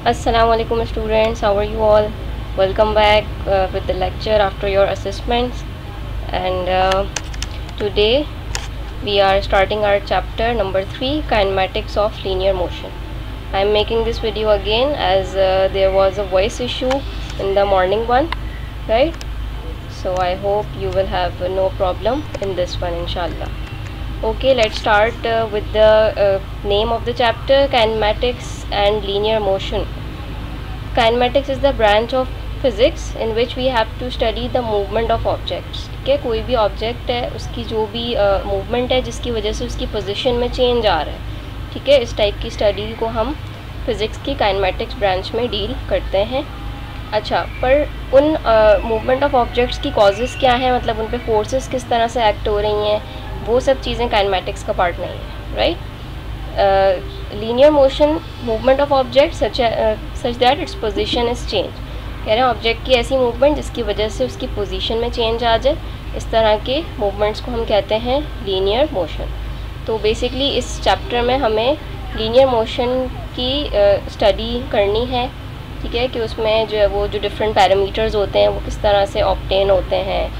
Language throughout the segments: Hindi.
Assalamualaikum students, how are you all? Welcome back with the lecture after your assessments, and today we are starting our chapter number 3, kinematics of linear motion. I am making this video again as there was a voice issue in the morning one, right? So I hope you will have no problem in this one, inshallah. Okay, let's start with the name of the chapter, kinematics and linear motion. Kinematics is the branch of physics in which we have to study the movement of objects. ठीक है, कोई भी ऑब्जेक्ट है उसकी जो भी मूवमेंट है जिसकी वजह से उसकी पोजीशन में चेंज आ रहा है, ठीक है, इस टाइप की स्टडी को हम फिज़िक्स की काइनेमेटिक्स ब्रांच में डील करते हैं. अच्छा, पर उन मूवमेंट ऑफ ऑब्जेक्ट्स की कॉजेज़ क्या हैं, मतलब उन पे फोर्सेस किस तरह से एक्ट हो रही हैं, वो सब चीज़ें काइनेमेटिक्स का पार्ट नहीं है, right. Linear motion movement of object such that its position is change. कह रहे हैं ऑब्जेक्ट की ऐसी मूवमेंट जिसकी वजह से उसकी पोजीशन में चेंज आ जाए, इस तरह के मूवमेंट्स को हम कहते हैं लीनियर मोशन. तो बेसिकली इस चैप्टर में हमें लीनियर मोशन की स्टडी करनी है, ठीक है, कि उसमें जो है वो जो डिफरेंट पैरामीटर्स होते हैं वो किस तरह से ऑब्टेन होते हैं,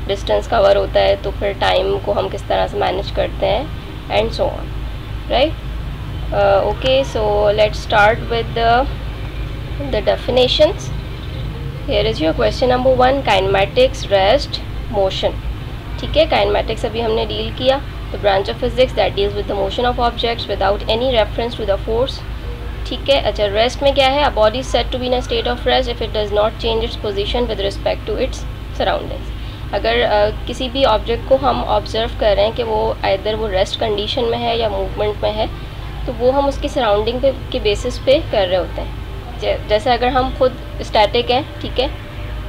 डिस्टेंस कवर होता है तो फिर टाइम को हम किस तरह से मैनेज करते हैं and so on, right. Okay, so let's start with the definitions. Here is your question number 1, kinematics, rest, motion. ठीक है, kinematics अभी हमने डील किया, the branch of physics that deals with the motion of objects without any reference to the force. ठीक है. अच्छा, rest में क्या है, a body is said to be in a state of rest if it does not change its position with respect to its surroundings. अगर किसी भी ऑब्जेक्ट को हम ऑब्जर्व कर रहे हैं कि वो आइदर वो रेस्ट कंडीशन में है या मूवमेंट में है, तो वो हम उसकी सराउंडिंग पे के बेसिस पे कर रहे होते हैं. जैसे अगर हम खुद स्टैटिक हैं, ठीक है,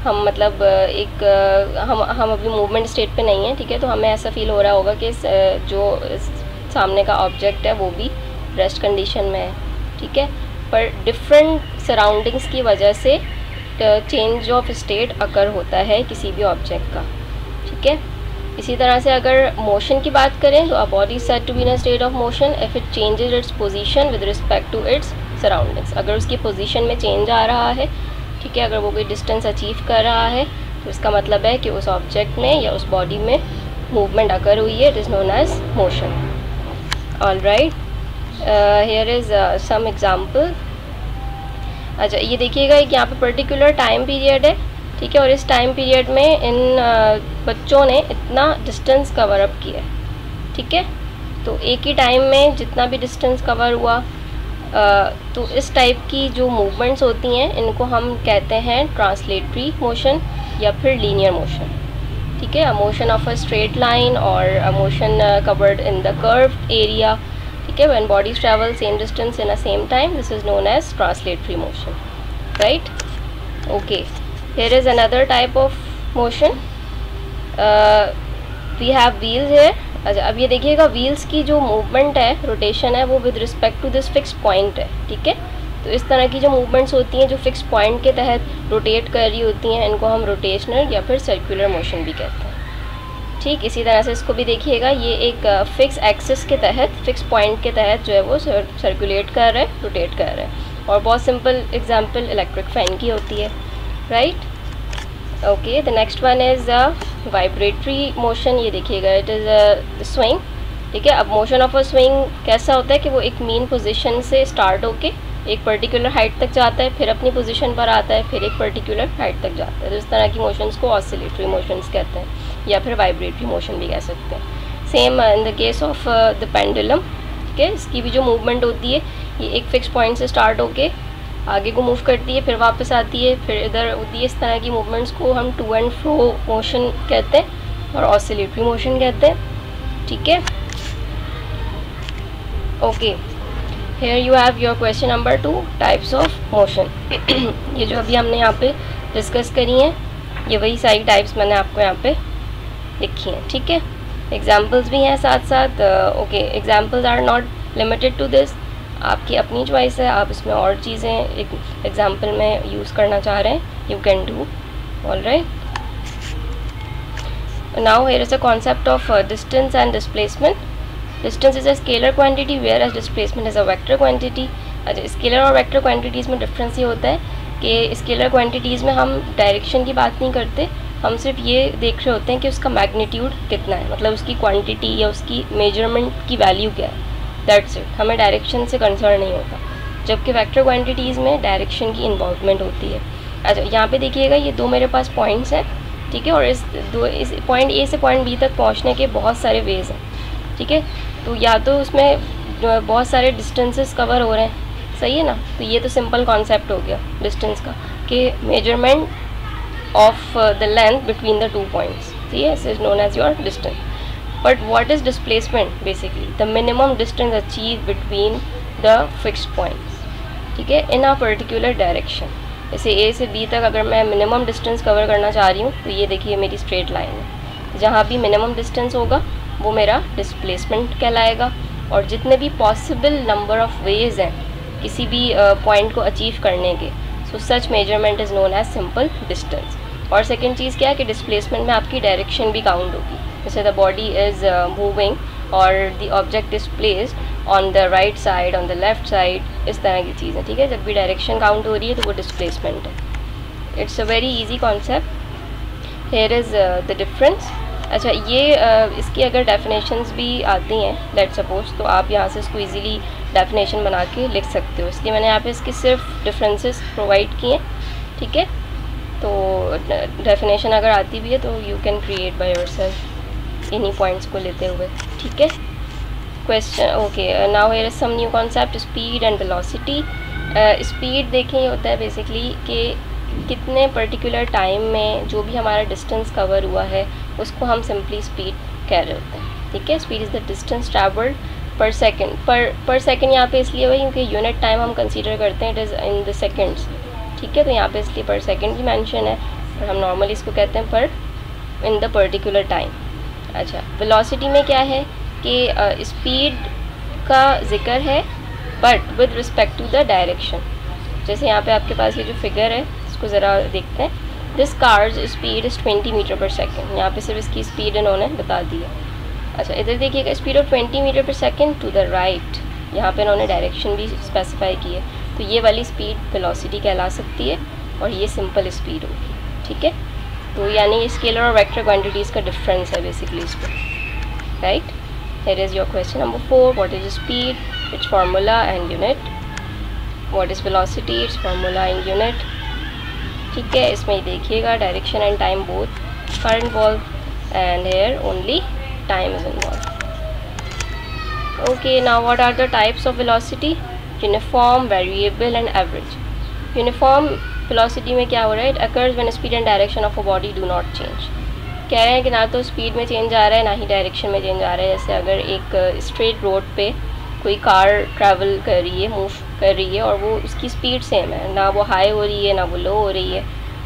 हम मतलब हम अभी मूवमेंट स्टेट पे नहीं है, ठीक है, तो हमें ऐसा फील हो रहा होगा कि जो सामने का ऑब्जेक्ट है वो भी रेस्ट कंडीशन में है, ठीक है, पर डिफरेंट सराउंडिंग्स की वजह से चेंज ऑफ स्टेट अकर होता है किसी भी ऑब्जेक्ट का, ठीक है. इसी तरह से अगर मोशन की बात करें तो a body said to be in a state of motion if it changes its position with respect to its surroundings. अगर उसकी पोजीशन में चेंज आ रहा है, ठीक है, अगर वो कोई डिस्टेंस अचीव कर रहा है तो इसका मतलब है कि उस ऑब्जेक्ट में या उस बॉडी में मूवमेंट अकर हुई है. It is known as motion. All right, here is some example. अच्छा, ये देखिएगा, एक यहाँ पे पर्टिकुलर टाइम पीरियड है, ठीक है, और इस टाइम पीरियड में इन बच्चों ने इतना डिस्टेंस कवर अप किया है, ठीक है. तो एक ही टाइम में जितना भी डिस्टेंस कवर हुआ, तो इस टाइप की जो मूवमेंट्स होती हैं इनको हम कहते हैं ट्रांसलेटरी मोशन या फिर लीनियर मोशन, ठीक है. A motion of a straight line और a motion covered in the curved area, ठीक है, when bodies travel same distance in a same time, this is known as translatory motion, right. Okay, here is another type of motion. We have wheels here. अच्छा, अब ये देखिएगा व्हील्स की जो मूवमेंट है, रोटेशन है, वो with respect to this fix point है, ठीक है. तो इस तरह की जो मूवमेंट्स होती हैं जो फिक्स पॉइंट के तहत रोटेट कर रही होती हैं, इनको हम रोटेशनल या फिर सर्कुलर मोशन भी कहते हैं, ठीक. इसी तरह से इसको भी देखिएगा, ये एक फिक्स एक्सिस के तहत, फिक्स पॉइंट के तहत जो है वो सर्कुलेट कर रहा है, रोटेट कर रहा है. और बहुत सिंपल एग्जाम्पल इलेक्ट्रिक फैन की होती है, right. Okay, the next one is vibratory motion. ये देखिएगा, इट इज़ अ स्विंग, ठीक है. अब मोशन ऑफ अ स्विंग कैसा होता है कि वो एक मीन पोजीशन से स्टार्ट होके एक पर्टिकुलर हाइट तक जाता है, फिर अपनी पोजीशन पर आता है, फिर एक पर्टिकुलर हाइट तक जाता है. तो इस तरह की मोशंस को ऑसिलेटरी मोशंस कहते हैं या फिर वाइब्रेटरी मोशन भी कह सकते हैं. Same in the case of the pendulum, ठीक है, इसकी भी जो मूवमेंट होती है ये एक फिक्स पॉइंट से स्टार्ट होके आगे को मूव करती है, फिर वापस आती है, फिर इधर होती है. इस तरह की मूवमेंट्स को हम टू एंड फ्रो मोशन कहते हैं और ऑसिलेटरी मोशन कहते हैं, ठीक है. Okay, here you have your question number 2, types of motion. ये जो अभी हमने यहाँ पे डिस्कस करी हैं ये वही सारी टाइप्स मैंने आपको यहाँ पे लिखी हैं, ठीक है. एग्जाम्पल्स भी हैं साथ साथ. Okay, examples are not limited to this, आपकी अपनी चॉइस है, आप इसमें और चीज़ें एक एग्जाम्पल में यूज़ करना चाह रहे हैं, you can do. All right, now here is a concept of distance and displacement. Distance is a scalar quantity whereas displacement is a vector quantity. अच्छा, स्केलर और वेक्टर क्वांटिटीज़ में डिफरेंस ये होता है कि स्केलर क्वांटिटीज़ में हम डायरेक्शन की बात नहीं करते, हम सिर्फ ये देख रहे होते हैं कि उसका मैग्नीट्यूड कितना है, मतलब उसकी क्वांटिटी या उसकी मेजरमेंट की वैल्यू क्या है, दैट्स इट। हमें डायरेक्शन से कंसर्न नहीं होता, जबकि वेक्टर क्वांटिटीज़ में डायरेक्शन की इन्वॉल्वमेंट होती है। अच्छा, यहाँ पे देखिएगा ये दो मेरे पास पॉइंट्स हैं, ठीक है, और इस पॉइंट ए से पॉइंट बी तक पहुँचने के बहुत सारे वेज़ हैं, ठीक है। तो या तो उसमें बहुत सारे डिस्टेंसेस कवर हो रहे हैं, सही है ना, तो ये तो सिंपल कॉन्सेप्ट हो गया डिस्टेंस का कि measurement of the length between the 2 points, ठीक है, this is known as your distance. But what is displacement? Basically the minimum distance achieve between the fixed points, ठीक है, इन अ पर्टिकुलर डायरेक्शन। जैसे ए से बी तक अगर मैं मिनिमम डिस्टेंस कवर करना चाह रही हूँ तो ये देखिए मेरी स्ट्रेट लाइन है, जहाँ भी मिनिमम डिस्टेंस होगा वो मेरा डिस्प्लेसमेंट कहलाएगा। और जितने भी पॉसिबल नंबर ऑफ वेज हैं किसी भी पॉइंट को अचीव करने के, so such measurement is known as simple distance. और सेकेंड चीज़ क्या है कि डिस्प्लेसमेंट में आपकी डायरेक्शन भी काउंट होगी, जैसे द बॉडी इज़ मूविंग और the object is placed on the right side, on the left side, इस तरह की चीज़ें, ठीक है। जब भी डायरेक्शन काउंट हो रही है तो वो डिस्प्लेसमेंट है। It's a very easy concept. Here is the difference. अच्छा, ये इसकी अगर डेफिनेशंस भी आती हैं लेट सपोज, तो आप यहाँ से इसको इजीली डेफिनेशन बना के लिख सकते हो, इसलिए मैंने यहाँ पे इसकी सिर्फ डिफरेंसेस प्रोवाइड किए, ठीक है। तो डेफिनेशन अगर आती भी है तो you can create by yourself इन्हीं पॉइंट्स को लेते हुए, ठीक है। Question, okay, now here is some new concept, speed and velocity. Speed देखें, ये होता है बेसिकली कि कितने पर्टिकुलर टाइम में जो भी हमारा डिस्टेंस कवर हुआ है उसको हम सिंपली स्पीड कह रहे होते हैं, ठीक है। Speed is the distance travelled पर सेकेंड। पर सेकेंड यहाँ पे इसलिए हुआ क्योंकि यूनिट टाइम हम कंसीडर करते हैं, it is in the seconds, ठीक है। तो यहाँ पे इसलिए पर सेकेंड की मेंशन है, और हम नॉर्मली इसको कहते हैं पर इन द पर्टिकुलर टाइम। अच्छा, वेलोसिटी में क्या है कि स्पीड का जिक्र है but with respect to the direction. जैसे यहाँ पे आपके पास ये जो फिगर है इसको ज़रा देखते हैं, this car's speed is 20 metre per second. यहाँ पे सिर्फ इसकी स्पीड इन्होंने बता दी है। अच्छा, इधर देखिएगा, speed of 20 metre per second to the right, यहाँ पे इन्होंने डायरेक्शन भी स्पेसिफाई की है, तो ये वाली स्पीड वेलोसिटी कहला सकती है और ये सिंपल स्पीड होगी, ठीक है। तो यानी ये स्केलर और वेक्टर क्वांटिटीज़ का डिफरेंस है बेसिकली इसको, right. Here is your question number 4, what is speed, its formula and unit, what is velocity, its formula and unit, ठीक है। इसमें देखिएगा direction and time both are involve and here only time is involve. Okay, now what are the types of velocity, uniform, variable and average. Uniform velocity में क्या हो रहा है, it occurs when speed and direction of a body do not change. कह रहे हैं कि ना तो स्पीड में चेंज आ रहा है ना ही डायरेक्शन में चेंज आ रहा है। जैसे अगर एक स्ट्रेट रोड पे कोई कार ट्रैवल कर रही है, मूव कर रही है, और वो उसकी स्पीड सेम है, ना वो हाई हो रही है ना वो लो हो रही है,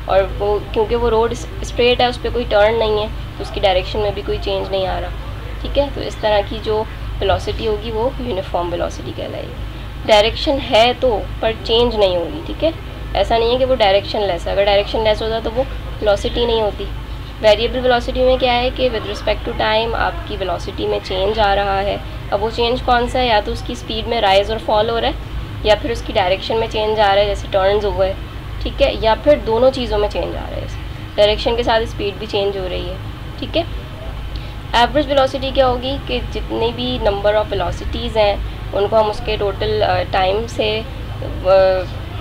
और वो क्योंकि वो रोड स्ट्रेट है उस पर कोई टर्न नहीं है तो उसकी डायरेक्शन में भी कोई चेंज नहीं आ रहा, ठीक है। तो इस तरह की जो वेलोसिटी होगी वो यूनिफॉर्म वेलोसिटी कहलाएगी। डायरेक्शन है तो पर चेंज नहीं होगी, ठीक है, ऐसा नहीं है कि वो डायरेक्शन लेस है, अगर डायरेक्शन लेस होता तो वो वेलोसिटी नहीं होती। वेरिएबल वेलोसिटी में क्या है कि विद रिस्पेक्ट टू टाइम आपकी वेलोसिटी में चेंज आ रहा है। अब वो चेंज कौन सा है, या तो उसकी स्पीड में राइज और फॉल हो रहा है, या फिर उसकी डायरेक्शन में चेंज आ रहा है जैसे टर्न्स हुए, ठीक है, या फिर दोनों चीज़ों में चेंज आ रहा है, डायरेक्शन के साथ स्पीड भी चेंज हो रही है, ठीक है। एवरेज वेलोसिटी क्या होगी कि जितनी भी नंबर ऑफ वेलोसिटीज़ हैं उनको हम उसके टोटल टाइम से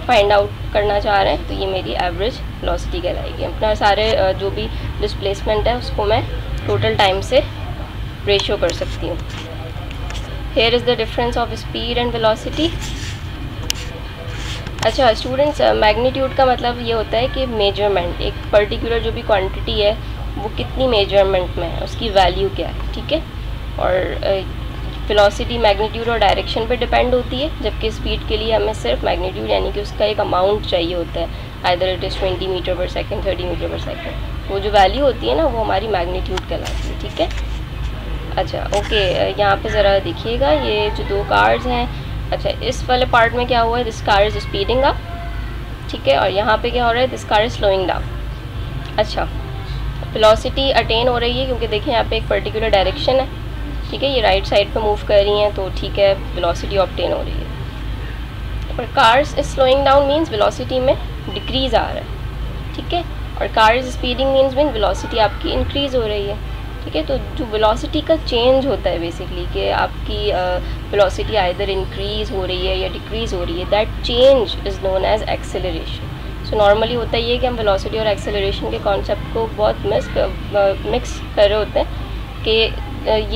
फाइंड आउट करना चाह रहे हैं, तो ये मेरी एवरेज वेलोसिटी कहलाएगी। अपना सारे जो भी डिस्प्लेसमेंट है उसको मैं टोटल टाइम से रेशियो कर सकती हूँ। Here is the difference of speed and velocity. अच्छा स्टूडेंट्स, मैग्नीट्यूड का मतलब ये होता है कि मेजरमेंट, एक पर्टिकुलर जो भी क्वांटिटी है वो कितनी मेजरमेंट में है, उसकी वैल्यू क्या है, ठीक है। और वेलोसिटी मैग्नीट्यूड और डायरेक्शन पे डिपेंड होती है, जबकि स्पीड के लिए हमें सिर्फ मैग्नीट्यूड यानी कि उसका एक अमाउंट चाहिए होता है, either it is 20 metre per second, 30 metre per second, वो जो वैल्यू होती है ना वो हमारी मैग्नीट्यूड कहलाती है, ठीक है। अच्छा ओके, यहाँ पे ज़रा देखिएगा ये जो दो कार्स हैं। अच्छा, इस वाले पार्ट में क्या हुआ है, this car is speeding up, ठीक है, और यहाँ पे क्या हो रहा है, this car is slowing down. अच्छा, वेलोसिटी अटेन हो रही है क्योंकि देखिए यहाँ पे एक पर्टिकुलर डायरेक्शन है, ठीक है, ये राइट साइड पे मूव कर रही हैं तो ठीक है वेलोसिटी ऑब्टेन हो रही है। पर cars is slowing down means velocity में डिक्रीज़ आ रहा है, ठीक है। और car is speeding means velocity आपकी इंक्रीज़ हो रही है, ठीक है। तो जो वेलोसिटी का चेंज होता है बेसिकली कि आपकी वेलोसिटी आइदर इंक्रीज़ हो रही है या डिक्रीज़ हो रही है, that change is known as acceleration. So normally होता ये है कि हम वेलोसिटी और एक्सेलरेशन के कॉन्सेप्ट को बहुत मिक्स कर रहे होते हैं कि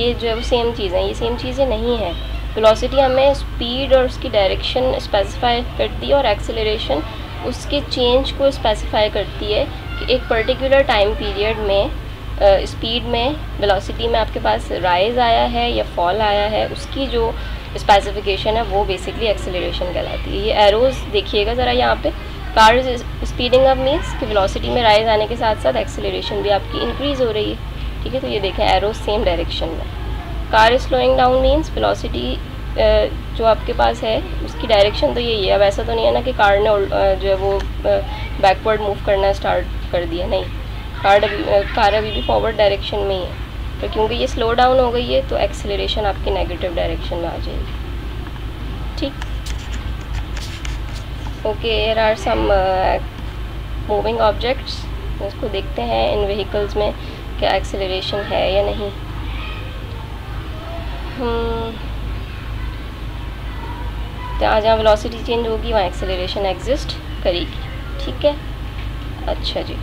ये जो है वो सेम चीज़ें हैं, ये सेम चीज़ें नहीं हैं। वेलोसिटी हमें स्पीड और उसकी डायरेक्शन स्पेसिफाई करती है और एक्सेलरेशन उसके चेंज को स्पेसिफाई करती है कि एक पर्टिकुलर टाइम पीरियड में स्पीड में वेलोसिटी में आपके पास राइज आया है या फॉल आया है, उसकी जो स्पेसिफिकेशन है वो बेसिकली एक्सेलरेशन कहलाती है। ये एरोज़ देखिएगा ज़रा यहाँ पे, कार स्पीडिंग अप मीन्स कि वेलोसिटी में राइज आने के साथ साथ एक्सेलरेशन भी आपकी इंक्रीज़ हो रही है, ठीक है। तो ये देखें एरोज़ सेम डायरेक्शन में। Car is slowing down means velocity जो आपके पास है उसकी डायरेक्शन तो यही है। अब ऐसा तो नहीं है ना कि कार ने जो है वो बैकवर्ड मूव करना स्टार्ट कर दिया, नहीं, कार अभी भी फॉरवर्ड डायरेक्शन में ही है, पर क्योंकि ये स्लो डाउन हो गई है तो एक्सेलरेशन आपकी नेगेटिव डायरेक्शन में आ जाएगी, ठीक। Okay, here are some moving objects, इसको देखते हैं इन व्हीकल्स में क्या एक्सेलरेशन है या नहीं। जहाँ जहाँ वेलोसिटी चेंज होगी वहाँ एक्सेलरेशन एग्जिस्ट करेगी, ठीक है। अच्छा जी,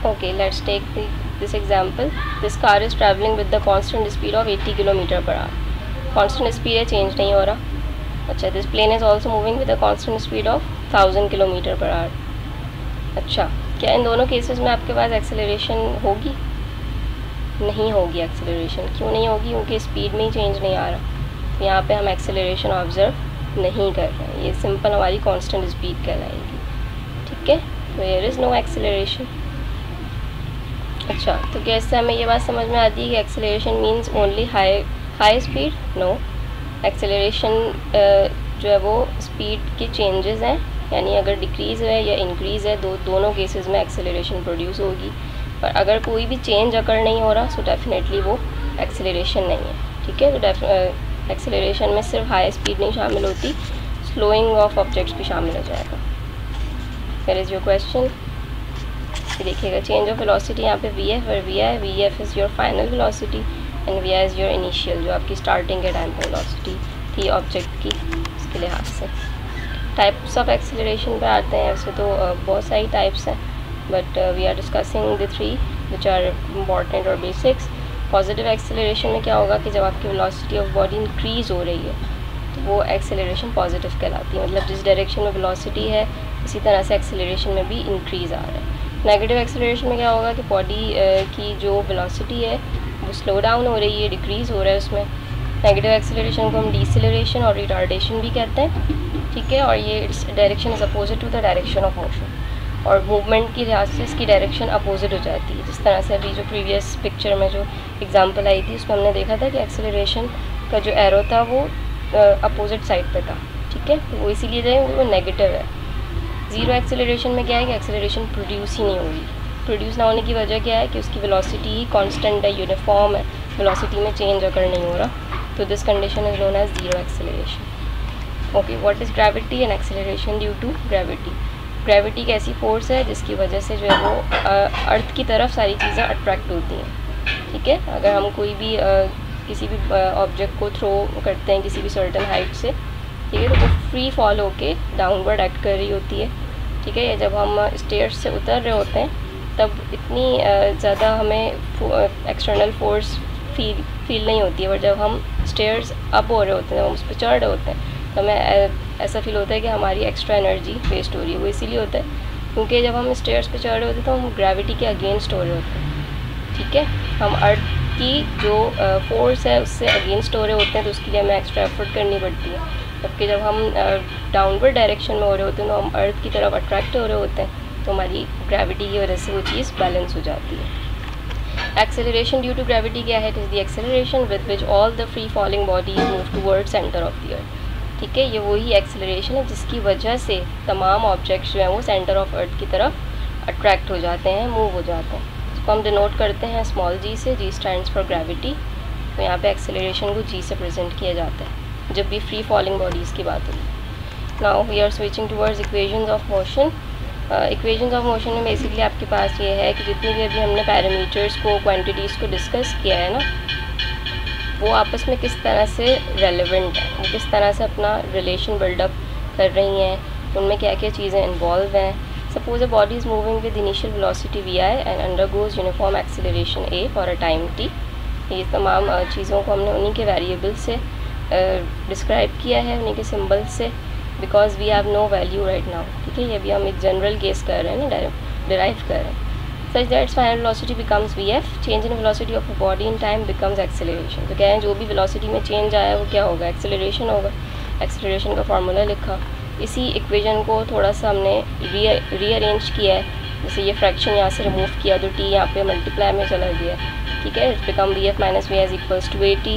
okay, let's take this example. This car is travelling with the constant speed of 80 kilometre per hour. Constant speed है, चेंज नहीं हो रहा। अच्छा, this plane is also moving with the constant speed of 1000 kilometre per hour. अच्छा, क्या इन दोनों केसेस में आपके पास एक्सेलरेशन होगी? नहीं होगी एक्सेलरेशन। क्यों नहीं होगी? क्योंकि स्पीड में ही चेंज नहीं आ रहा। तो यहाँ पे हम एक्सेलरेशन ऑब्जर्व नहीं कर रहे हैं, ये सिंपल हमारी कांस्टेंट स्पीड कहलाएगी, ठीक है। तो हियर इज़ नो एक्सेलरेशन। अच्छा, तो क्या इससे हमें ये बात समझ में आती है कि acceleration means only high speed? No, acceleration जो है वो स्पीड के चेंजेस हैं, यानी अगर डिक्रीज़ है या इंक्रीज़ है दोनों केसेस में एक्सेलरेशन प्रोड्यूस होगी। पर अगर कोई भी चेंज अगर नहीं हो रहा सो डेफिनेटली वो एक्सेलरेशन नहीं है, ठीक है। तो एक्सेलरेशन में सिर्फ हाई स्पीड नहीं शामिल होती, स्लोइंग ऑफ ऑब्जेक्ट्स भी शामिल हो जाएगा। फिर इज़ योर क्वेश्चन, देखिएगा चेंज ऑफ वेलोसिटी यहाँ पे V F is your final velocity and V I is your initial, जो आपकी स्टार्टिंग के टाइम पे वेलोसिटी थी ऑब्जेक्ट की, इसके लिहाज से। टाइप्स ऑफ एक्सेलरेशन पे आते हैं। वैसे तो बहुत सारी टाइप्स हैं, but we are discussing the 3 which are important और बेसिक्स। पॉजिटिव एक्सेलरेशन में क्या होगा कि जब आपकी वेलोसिटी ऑफ बॉडी इंक्रीज़ हो रही है तो वो एक्सेलरेशन पॉजिटिव कहलाती है, मतलब जिस डायरेक्शन में वेलोसिटी है इसी तरह से एक्सेलरेशन में भी इंक्रीज़ आ रहा है। नेगेटिव एक्सेलरेशन में क्या होगा कि बॉडी की जो वेलोसिटी है वो स्लो डाउन हो रही है, डिक्रीज़ हो रहा है उसमें। नेगेटिव एक्सेलरेशन को हम डिसेलरेशन और रिटार्डेशन भी कहते हैं, ठीक है। और ये it's direction is opposite to the direction of motion, और मूवमेंट की लिहाज से इसकी डायरेक्शन अपोजिट हो जाती है। जिस तरह से अभी जो प्रीवियस पिक्चर में जो एग्जांपल आई थी उसमें हमने देखा था कि एक्सेलरेशन का जो एरो था वो अपोजिट साइड पे था, ठीक है। वो इसीलिए जो है वो नेगेटिव है। ज़ीरो एक्सेलरेशन में क्या है कि एक्सेलरेशन प्रोड्यूस ही नहीं होगी। प्रोड्यूस ना होने की वजह क्या है कि उसकी वेलोसिटी ही कांस्टेंट है, यूनिफॉर्म है, वेलोसिटी में चेंज अगर नहीं हो रहा, तो this condition is known as zero acceleration. Okay, what is gravity and acceleration due to gravity. Gravity एक ऐसी फोर्स है जिसकी वजह से जो है वो अर्थ की तरफ सारी चीज़ें अट्रैक्ट होती हैं, ठीक है। अगर हम कोई भी किसी भी ऑब्जेक्ट को थ्रो करते हैं किसी भी सर्टन हाइट से, ठीक है, तो वो फ्री फॉल होके डाउनवर्ड एक्ट कर रही होती है, ठीक है। या जब हम स्टेयर्स से उतर रहे होते हैं तब इतनी ज़्यादा हमें एक्सटर्नल फोर्स फील नहीं होती है, और जब हम स्टेयर्स अप हो रहे होते हैं, हम उस पर चढ़ रहे होते हैं, तो हमें ऐसा फील होता है कि हमारी एक्स्ट्रा एनर्जी वेस्ट हो रही है। वो इसीलिए होता है क्योंकि जब हम स्टेयर्स पे चढ़ रहे होते हैं तो हम ग्रेविटी के अगेंस्ट हो रहे होते हैं, ठीक है। हम अर्थ की जो फोर्स है उससे अगेंस्ट हो रहे होते हैं, तो उसके लिए हमें एक्स्ट्रा एफर्ट करनी पड़ती है। जबकि जब हम डाउनवर्ड डायरेक्शन में हो रहे होते हैं तो हम अर्थ की तरफ अट्रैक्ट हो रहे होते हैं, तो हमारी ग्रेविटी की वजह से वो चीज़ बैलेंस हो जाती है। एक्सेलरेशन ड्यू टू ग्रेविटी क्या है? It is the acceleration with which all the free falling bodies move toward centre of the earth, ठीक है। ये वही एक्सेलरेशन है जिसकी वजह से तमाम ऑब्जेक्ट्स जो हैं वो सेंटर ऑफ अर्थ की तरफ अट्रैक्ट हो जाते हैं, मूव हो जाते हैं। इसको हम डिनोट करते हैं स्मॉल जी से, जी स्टैंड्स फॉर ग्रेविटी। तो यहाँ पे एक्सेलरेशन को जी से प्रेजेंट किया जाता है जब भी फ्री फॉलिंग बॉडीज़ की बात होगी। Now we are switching towards equations of motion. Equations of motion में बेसिकली आपके पास ये है कि जितनी भी अभी हमने पैरामीटर्स को, क्वांटिटीज़ को डिस्कस किया है ना, वो आपस में किस तरह से रेलेवेंट है, वो किस तरह से अपना रिलेशन बिल्डअप कर रही हैं, उनमें क्या क्या चीज़ें इन्वॉल्व हैं। Suppose a body is moving with initial velocity vi and undergoes uniform acceleration a for a time t। ये तमाम चीज़ों को हमने उन्हीं के वेरिएबल से डिस्क्राइब किया है, उन्हीं के सिंबल से, because we have no value right now. ठीक है, ये भी हम एक जनरल केस कर रहे हैं ना, डिराइव कर रहे हैं। Such that its final velocity becomes vf, change in velocity of a body in time becomes acceleration। तो कह रहे हैं जो भी वेलोसिटी में चेंज आया वो क्या होगा, एक्सेलरेशन होगा। एक्सेलरेशन का फार्मूला लिखा, इसी इक्वेशन को थोड़ा सा हमने रीअरेंज किया है। जैसे ये फ्रैक्शन यहाँ से रिमूव किया तो t यहाँ पे मल्टीप्लाई में चला गया। ठीक है, it become vf minus vi is equals to at,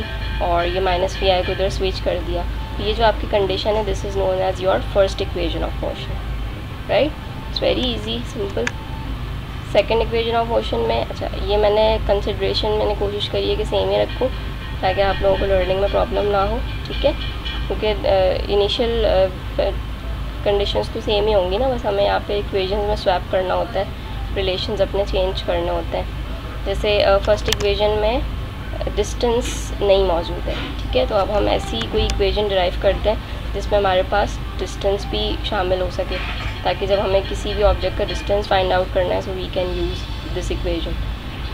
और ये माइनस vi को इधर स्विच कर दिया। तो ये जो आपकी कंडीशन है, this is known as your first equation of motion, right. It's very easy, simple. Second equation of motion में, अच्छा ये मैंने कंसिड्रेशन मैंने कोशिश करी है कि सेम ही रखूँ ताकि आप लोगों को लर्निंग में प्रॉब्लम ना हो। ठीक है, क्योंकि इनिशियल कंडीशंस तो सेम ही होंगी ना, बस हमें यहाँ पे इक्वेशंस में स्वैप करना होता है, रिलेशंस अपने चेंज करने होते हैं। जैसे फर्स्ट इक्वेशन में डिस्टेंस नहीं मौजूद है। ठीक है, तो अब हम ऐसी कोई इक्वेशन डिराइव करते हैं जिसमें हमारे पास डिस्टेंस भी शामिल हो सके, ताकि जब हमें किसी भी ऑब्जेक्ट का डिस्टेंस फाइंड आउट करना है so we can use this equation.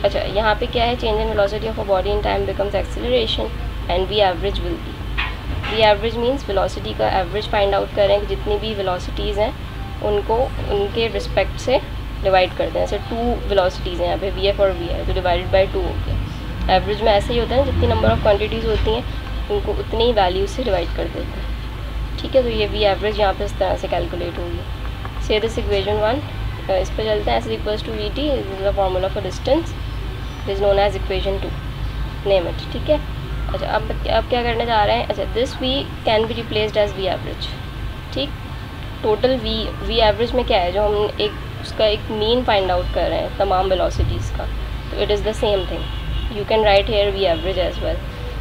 अच्छा, यहाँ पे क्या है, change in velocity of a body in time becomes acceleration and V average will be. V average means velocity का एवरेज फाइंड आउट करें कि जितनी भी वेलोसिटीज़ हैं उनको उनके रिस्पेक्ट से डिवाइड कर दें। जैसे 2 वेलोसिटीज़ हैं यहाँ पे, वी एफ और वी आई, तो डिवाइडेड बाई 2 हो गया। एवरेज में ऐसे ही होता है, जितनी नंबर ऑफ़ क्वान्टिटीज़ होती हैं उनको उतनी ही वैल्यू से डिवाइड कर देते हैं। ठीक है, तो ये वी एवरेज यहाँ पे इस तरह से कैलकुलेट होगी। से दिस इक्वेशन 1, इस पर चलते हैं। S equals to V T is the formula for distance, it is known as equation 2, name it. ठीक है, अच्छा अब क्या करने जा रहे हैं, अच्छा this V can be replaced as V average. ठीक, टोटल वी एवरेज में क्या है, जो हम एक उसका एक मीन फाइंड आउट कर रहे हैं तमाम वेलोसिटीज़ का, तो it is the same thing, you can write here V average as well.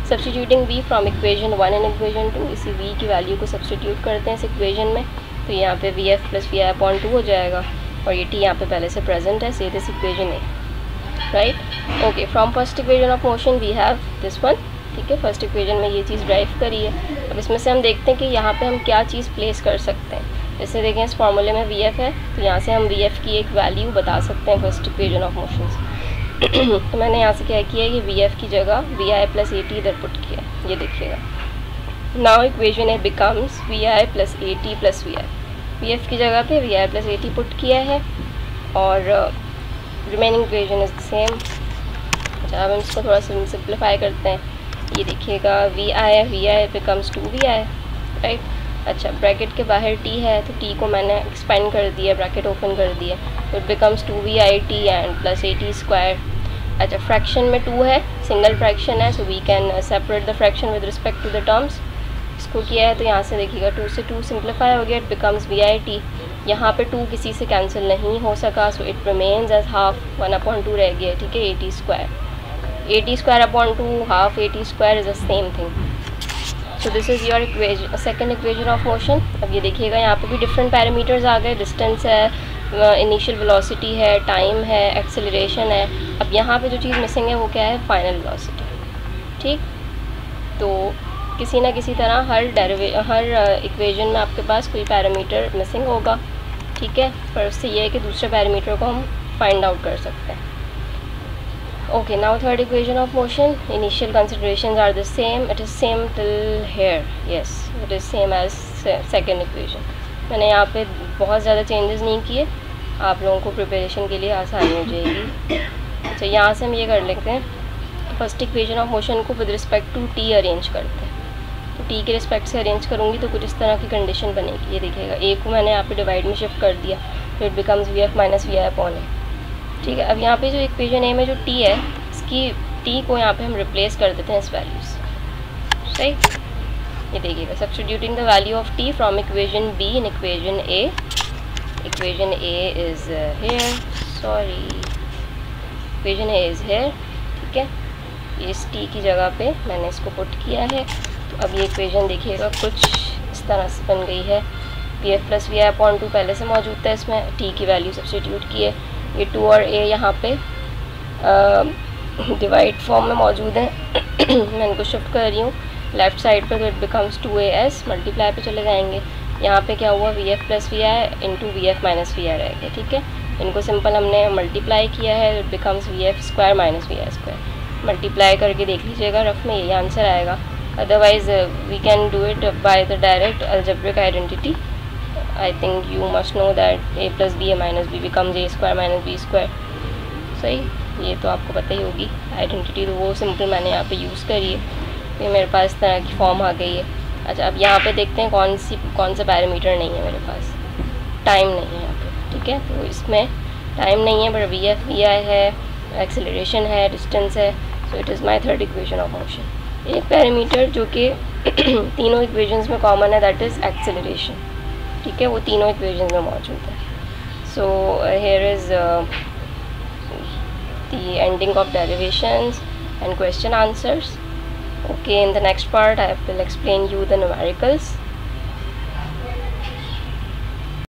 Substituting v from equation 1 and equation 2, इसी v की वैल्यू को सब्सटीट्यूट करते हैं इस इक्वेशन में, तो यहाँ पे vf प्लस vi अपॉन 2 हो जाएगा, और ये t यहाँ पे पहले से प्रेजेंट है, से this equation A, right. Okay, from first equation of motion we have this one. ठीक है, फर्स्ट इक्वेशन में ये चीज़ ड्राइव करी है। अब इसमें से हम देखते हैं कि यहाँ पे हम क्या चीज़ प्लेस कर सकते हैं। जैसे देखें इस फार्मूले में vf है, तो यहाँ से हम vf की एक वैल्यू बता सकते हैं फर्स्ट इक्वेशन ऑफ मोशन से। तो मैंने यहाँ से क्या किया है कि vf की जगह vi प्लस at इधर पुट किया, ये देखिएगा। Now equation A becomes vi plus at plus vi, vf की जगह पे vi प्लस at पुट किया है, और remaining equation is the same. अच्छा, अब हम इसको थोड़ा सा सिंप्लीफाई करते हैं। ये देखिएगा vi बिकम्स 2vi, राइट। अच्छा, ब्रैकेट के बाहर t है, तो t को मैंने एक्सपेंड कर दिया, ब्रैकेट ओपन कर दिया, तो it becomes 2vit and plus at square. अच्छा, फ्रैक्शन में 2 है, सिंगल फ्रैक्शन है, so we can separate the fraction with respect to the terms. इसको किया है तो यहाँ से देखिएगा 2 से 2 सिंप्लीफाई हो गया, इट बिकम्स vit। यहाँ पे 2 किसी से कैंसिल नहीं हो सका, so it remains as half 1/2 रह गया। ठीक है, at square upon 2, half at square is the same thing. So this is your equation, second equation of motion. अब ये देखिएगा यहाँ पे भी डिफरेंट पैरामीटर्स आ गए, डिस्टेंस है, इनिशियल वेलोसिटी है, टाइम है, एक्सेलरेशन है। अब यहाँ पे जो चीज़ मिसिंग है वो क्या है, फाइनल वेलोसिटी। ठीक, तो किसी ना किसी तरह हर इक्वेशन में आपके पास कोई पैरामीटर मिसिंग होगा। ठीक है, पर उससे ये है कि दूसरे पैरामीटर को हम फाइंड आउट कर सकते हैं। Okay, now third equation of motion, initial considerations are the same, it is same till here, yes, it is same as second equation। मैंने यहाँ पे बहुत ज़्यादा चेंजेस नहीं किए, आप लोगों को प्रिपरेशन के लिए आसानी हो जाएगी। अच्छा, यहाँ से हम ये कर लेते हैं, फर्स्ट इक्वेशन ऑफ मोशन को with respect to t arrange करते हैं। तो t के रिस्पेक्ट से अरेंज करूँगी तो कुछ इस तरह की कंडीशन बनेगी। ये देखिएगा, a को मैंने यहाँ पे डिवाइड में शिफ्ट कर दिया, तो it becomes vf minus vi upon a। ठीक है, अब यहाँ पे जो इक्वेशन ए में जो t है, इसकी t को यहाँ पे हम रिप्लेस कर देते हैं इस वैल्यू से, सही। ये देखिएगा, substituting the value of t from equation b in equation a, equation a is here, sorry equation है इज़ हेयर, ठीक है। इस टी की जगह पे मैंने इसको पुट किया है। तो अब ये इक्वेशन देखिएगा कुछ इस तरह से बन गई है। P F plus V I upon 2 पहले से मौजूद था, इसमें टी की वैल्यू सब्स्टिट्यूट की है। ये 2 और ए यहाँ पे डिवाइड फॉर्म में मौजूद है। मैं इनको शिफ्ट कर रही हूँ लेफ़्ट साइड पे, तो इट बिकम्स 2as, मल्टीप्लाई पे चले जाएंगे। यहाँ पे क्या हुआ, V F plus V I into V F minus V I रह गया, ठीक है। इनको सिंपल हमने मल्टीप्लाई किया है, it becomes V F square minus V I square. Multiply करके देख लीजिएगा, रफ में यही आंसर आएगा। Otherwise we can do it by the direct algebraic identity. I think you must know that A plus B A minus B becomes A square minus B square, सही। ये तो आपको पता ही होगी आइडेंटिटी, तो वो सिंपल मैंने यहाँ पे यूज़ करी है। ये मेरे पास इस तरह की फॉर्म आ गई है। अच्छा, अब यहाँ पे देखते हैं कौन सा पैरामीटर नहीं है मेरे पास। टाइम नहीं है यहाँ पे, ठीक है। तो इसमें टाइम नहीं है, बट वी एफ वी आई है, एक्सेलरेशन है, डिस्टेंस है। So it is my third equation of motion. एक पैरामीटर जो कि तीनों इक्वेशंस में कॉमन है, दैट इज़ एक्सेलरेशन, ठीक है। वो तीनों इक्वेशंस में मौजूद है। So here is the ending of derivations and question answers. Okay, in the next part I will explain you the numericals.